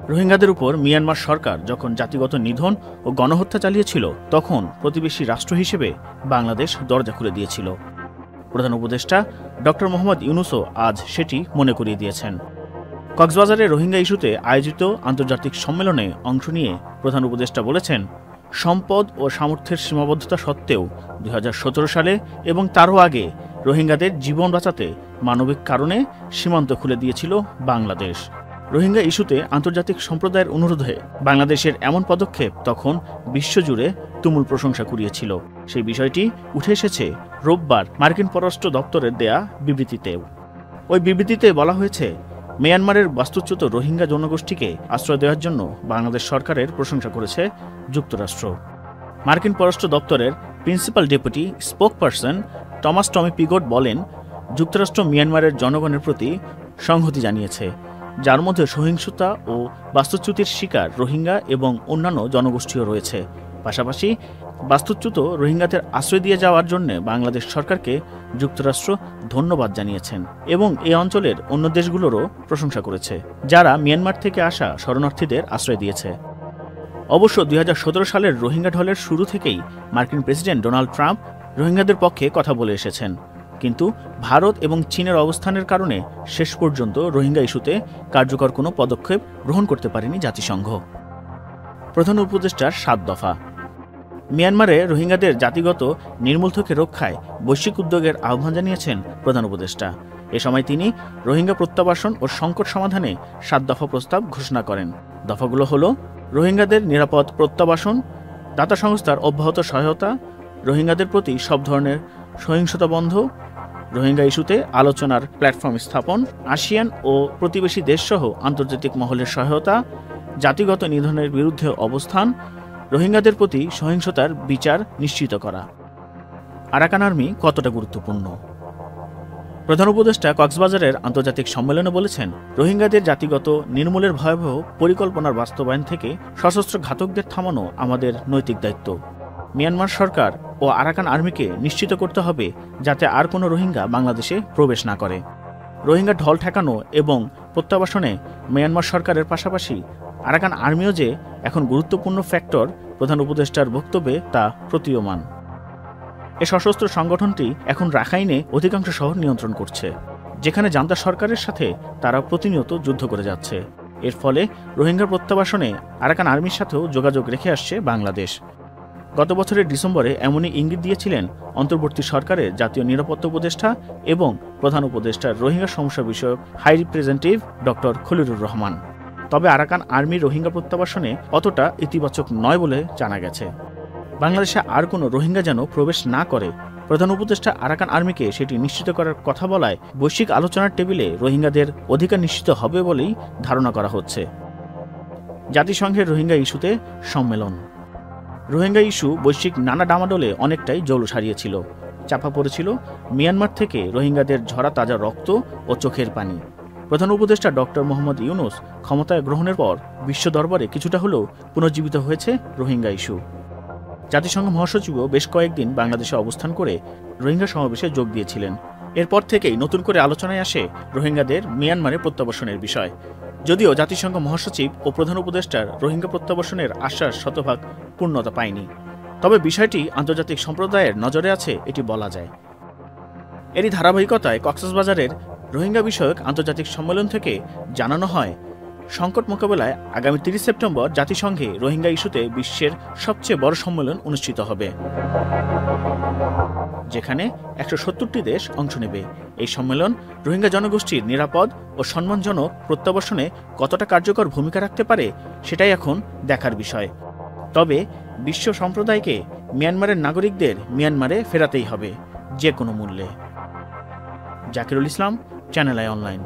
রোহিঙ্গাদের উপর মিয়ানমার সরকার যখন জাতিগত নিধন ও গণহত্যা চালিয়েছিল, তখন প্রতিবেশী রাষ্ট্র হিসেবে বাংলাদেশ দরজা খুলে দিয়েছিল। প্রধান উপদেষ্টা ডক্টর মোহাম্মদ ইউনূসও আজ সেটি মনে করিয়ে দিয়েছেন। কক্সবাজারে রোহিঙ্গা ইস্যুতে আয়োজিত আন্তর্জাতিক সম্মেলনে অংশ নিয়ে প্রধান উপদেষ্টা বলেছেন, সম্পদ ও সামর্থ্যের সীমাবদ্ধতা সত্ত্বেও 2017 সালে এবং তারও আগে রোহিঙ্গাদের জীবন বাঁচাতে মানবিক কারণে সীমান্ত খুলে দিয়েছিল বাংলাদেশ। রোহিঙ্গা ইস্যুতে আন্তর্জাতিক সম্প্রদায়ের অনুরোধে বাংলাদেশের এমন পদক্ষেপ তখন বিশ্বজুড়ে তুমুল প্রশংসা কুড়িয়েছিল। সেই বিষয়টি উঠে এসেছে রোববার মার্কিন পররাষ্ট্র দপ্তরের দেয়া বিবৃতিতেও। ওই বিবৃতিতে বলা হয়েছে, মিয়ানমারের বাস্তুচ্যুত রোহিঙ্গা জনগোষ্ঠীকে আশ্রয় দেওয়ার জন্য বাংলাদেশ সরকারের প্রশংসা করেছে যুক্তরাষ্ট্র। মার্কিন পররাষ্ট্র দপ্তরের principal deputy spokesperson Thomas Tommy Pigott বলেন, যুক্তরাষ্ট্র মিয়ানমারের জনগণের প্রতি সংহতি জানিয়েছে, যার মধ্যে সহিংসতা ও বাস্তুচ্যুতির শিকার রোহিঙ্গা এবং অন্যান্য জনগোষ্ঠীও রয়েছে। পাশাপাশি বাস্তুচ্যুত রোহিঙ্গাদের আশ্রয় দিয়ে যাওয়ার জন্য বাংলাদেশ সরকারকে যুক্তরাষ্ট্র ধন্যবাদ জানিয়েছেন এবং এই অঞ্চলের অন্য দেশগুলোরও প্রশংসা করেছে, যারা মিয়ানমার থেকে আসা শরণার্থীদের আশ্রয় দিয়েছে। অবশ্য 2017 সালের রোহিঙ্গা ঢলের শুরু থেকেই মার্কিন প্রেসিডেন্ট ডোনাল্ড ট্রাম্প রোহিঙ্গাদের পক্ষে কথা বলে এসেছেন, কিন্তু ভারত এবং চীনের অবস্থানের কারণে শেষ পর্যন্ত রোহিঙ্গা ইস্যুতে কার্যকর কোনো পদক্ষেপ গ্রহণ করতে পারেনি জাতিসংঘ। প্রধান উপদেষ্টার 7 দফা। মিয়ানমারে রোহিঙ্গাদের জাতিগত নির্মূল থেকে রক্ষায় বৈশ্বিক উদ্যোগের আহ্বান জানিয়েছেন প্রধান উপদেষ্টা। এ সময় তিনি রোহিঙ্গা প্রত্যাবাসন ও সংকট সমাধানে 7 দফা প্রস্তাব ঘোষণা করেন। দফাগুলো হল, রোহিঙ্গাদের নিরাপদ প্রত্যাবাসন, দাতা সংস্থার অব্যাহত সহায়তা, রোহিঙ্গাদের প্রতি সব ধরনের সহিংসতা বন্ধ, রোহিঙ্গা ইস্যুতে আলোচনার প্ল্যাটফর্ম স্থাপন, আসিয়ান ও প্রতিবেশী দেশসহ আন্তর্জাতিক মহলের সহায়তা, জাতিগত নিধনের বিরুদ্ধে অবস্থান, রোহিঙ্গাদের প্রতি সহিংসতার বিচার নিশ্চিত করা। আরাকান আর্মি কতটা গুরুত্বপূর্ণ? প্রধান উপদেষ্টা কক্সবাজারের আন্তর্জাতিক সম্মেলনে বলেছেন, রোহিঙ্গাদের জাতিগত নির্মূলের ভয়াবহ পরিকল্পনার বাস্তবায়ন থেকে সশস্ত্র ঘাতকদের থামানো আমাদের নৈতিক দায়িত্ব। মিয়ানমার সরকার ও আরাকান আর্মিকে নিশ্চিত করতে হবে যাতে আর কোনো রোহিঙ্গা বাংলাদেশে প্রবেশ না করে। রোহিঙ্গা ঢল ঠেকানো এবং প্রত্যাবাসনে মিয়ানমার সরকারের পাশাপাশি আরাকান আর্মিও যে এখন গুরুত্বপূর্ণ ফ্যাক্টর, প্রধান উপদেষ্টার বক্তব্যে তা প্রতীয়মান। এ সশস্ত্র সংগঠনটি এখন রাখাইনে অধিকাংশ শহর নিয়ন্ত্রণ করছে, যেখানে জান্তা সরকারের সাথে তারা প্রতিনিয়ত যুদ্ধ করে যাচ্ছে। এর ফলে রোহিঙ্গা প্রত্যাবাসনে আরাকান আর্মির সাথেও যোগাযোগ রেখে আসছে বাংলাদেশ। গত বছরের ডিসেম্বরে এমনই ইঙ্গিত দিয়েছিলেন অন্তর্বর্তী সরকারের জাতীয় নিরাপত্তা উপদেষ্টা এবং প্রধান উপদেষ্টার রোহিঙ্গা সমস্যা বিষয়ক high representative doctor Khalilur Rahman. তবে আরাকান আর্মি রোহিঙ্গা প্রত্যাবাসনে অতটা ইতিবাচক নয় বলে জানা গেছে। বাংলাদেশে আর কোনো রোহিঙ্গা যেন প্রবেশ না করে, প্রধান উপদেষ্টা আরাকান আর্মিকে সেটি নিশ্চিত করার কথা বলায় বৈশ্বিক আলোচনার টেবিলে রোহিঙ্গাদের অধিকার নিশ্চিত হবে বলেই ধারণা করা হচ্ছে। জাতিসংঘের রোহিঙ্গা ইস্যুতে সম্মেলন। রোহিঙ্গা ইস্যু বৈশ্বিক নানা ডামাডোলে অনেকটাই জৌলুস হারিয়েছিল। চাপা পড়েছিল মিয়ানমার থেকে রোহিঙ্গাদের ঝরা তাজা রক্ত ও চোখের পানি। প্রধান উপদেষ্টা ডক্টর মোহাম্মদ ইউনূস ক্ষমতায় গ্রহণের পর বিশ্ব দরবারে কিছুটা হলেও পুনর্জীবিত হয়েছে রোহিঙ্গা ইস্যু। জাতিসংঘ মহাসচিবও বেশ কয়েকদিন বাংলাদেশে অবস্থান করে রোহিঙ্গা সমাবেশে যোগ দিয়েছিলেন। এরপর থেকেই নতুন করে আলোচনায় আসে রোহিঙ্গাদের মিয়ানমারে প্রত্যাবাসনের বিষয়। যদিও জাতিসংঘ মহাসচিব ও প্রধান উপদেষ্টার রোহিঙ্গা প্রত্যাবাসনের আশ্বাস শতভাগ পূর্ণতা পায়নি, তবে বিষয়টি আন্তর্জাতিক সম্প্রদায়ের নজরে আছে এটি বলা যায়। এরই ধারাবাহিকতায় কক্সবাজারের রোহিঙ্গা বিষয়ক আন্তর্জাতিক সম্মেলন থেকে জানানো হয়, সংকট মোকাবেলায় আগামী 30 সেপ্টেম্বর জাতিসংঘে রোহিঙ্গা ইস্যুতে বিশ্বের সবচেয়ে বড় সম্মেলন অনুষ্ঠিত হবে, যেখানে 170টি দেশ অংশ নেবে। এই সম্মেলন রোহিঙ্গা জনগোষ্ঠীর নিরাপদ ও সম্মানজনক প্রত্যাবাসনে কতটা কার্যকর ভূমিকা রাখতে পারে সেটাই এখন দেখার বিষয়। তবে বিশ্ব সম্প্রদায়কে মিয়ানমারের নাগরিকদের মিয়ানমারে ফেরাতেই হবে, যে কোনো মূল্যে। জাকিরুল ইসলাম, চ্যানেল আই অনলাইন।